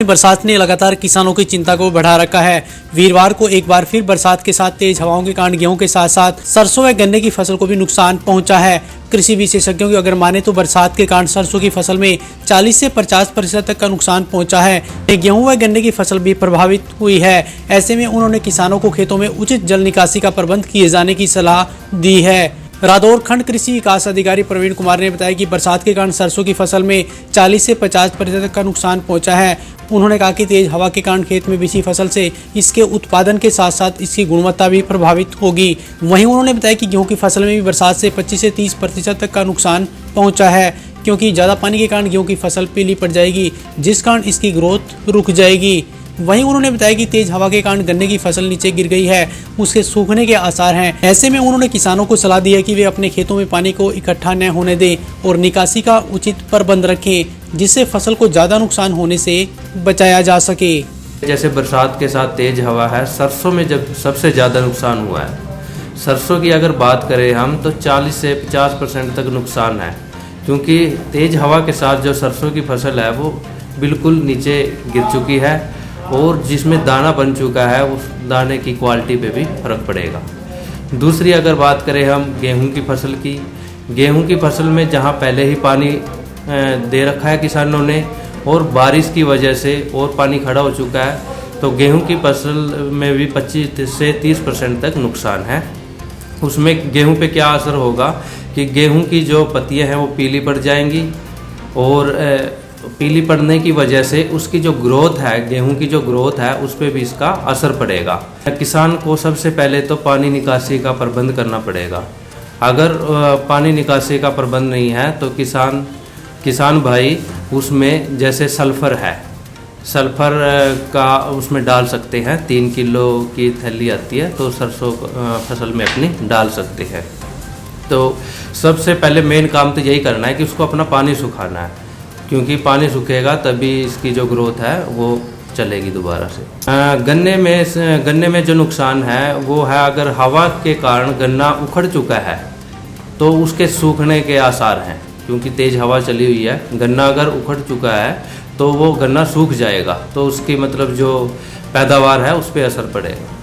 बरसात ने लगातार किसानों की चिंता को बढ़ा रखा है। वीरवार को एक बार फिर बरसात के साथ तेज हवाओं के कारण गेहूं के साथ साथ सरसों व गन्ने की फसल को भी नुकसान पहुंचा है। कृषि विशेषज्ञों की अगर माने तो बरसात के कारण सरसों की फसल में 40 से 50% तक का नुकसान पहुंचा है। गेहूं व गन्ने की फसल भी प्रभावित हुई है। ऐसे में उन्होंने किसानों को खेतों में उचित जल निकासी का प्रबंध किए जाने की सलाह दी है। रादौर खंड कृषि विकास अधिकारी प्रवीण कुमार ने बताया कि बरसात के कारण सरसों की फसल में 40 से 50% तक का नुकसान पहुंचा है। उन्होंने कहा कि तेज हवा के कारण खेत में बिछी फसल से इसके उत्पादन के साथ साथ इसकी गुणवत्ता भी प्रभावित होगी। वहीं उन्होंने बताया कि गेहूं की फसल में भी बरसात से 25 से 30% तक का नुकसान पहुंचा है, क्योंकि ज़्यादा पानी के कारण गेहूं की फसल पीली पड़ जाएगी, जिस कारण इसकी ग्रोथ रुक जाएगी। वहीं उन्होंने बताया कि तेज हवा के कारण गन्ने की फसल नीचे गिर गई है, उसके सूखने के आसार हैं। ऐसे में उन्होंने किसानों को सलाह दी है कि वे अपने खेतों में पानी को इकट्ठा न होने दें और निकासी का उचित प्रबंध रखें, जिससे फसल को ज़्यादा नुकसान होने से बचाया जा सके। जैसे बरसात के साथ तेज हवा है, सरसों में जब सबसे ज़्यादा नुकसान हुआ है। सरसों की अगर बात करें हम तो 40 से 50% तक नुकसान है, क्योंकि तेज हवा के साथ जो सरसों की फसल है वो बिल्कुल नीचे गिर चुकी है और जिसमें दाना बन चुका है उस दाने की क्वालिटी पे भी फर्क पड़ेगा। दूसरी अगर बात करें हम गेहूं की फसल की, गेहूं की फसल में जहां पहले ही पानी दे रखा है किसानों ने और बारिश की वजह से और पानी खड़ा हो चुका है, तो गेहूं की फसल में भी 25 से 30% तक नुकसान है। उसमें गेहूं पे क्या असर होगा कि गेहूं की जो पत्तियां हैं वो पीली पड़ जाएंगी और पीली पड़ने की वजह से उसकी जो ग्रोथ है, गेहूं की जो ग्रोथ है उस पर भी इसका असर पड़ेगा। किसान को सबसे पहले तो पानी निकासी का प्रबंध करना पड़ेगा। अगर पानी निकासी का प्रबंध नहीं है तो किसान भाई उसमें जैसे सल्फ़र है, सल्फ़र का उसमें डाल सकते हैं। 3 किलो की थैली आती है तो सरसों फसल में अपनी डाल सकते हैं। तो सबसे पहले मेन काम तो यही करना है कि उसको अपना पानी सुखाना है, क्योंकि पानी सूखेगा तभी इसकी जो ग्रोथ है वो चलेगी दोबारा से। गन्ने में जो नुकसान है वो है, अगर हवा के कारण गन्ना उखड़ चुका है तो उसके सूखने के आसार हैं, क्योंकि तेज़ हवा चली हुई है। गन्ना अगर उखड़ चुका है तो वो गन्ना सूख जाएगा, तो उसकी मतलब जो पैदावार है उस पर असर पड़ेगा।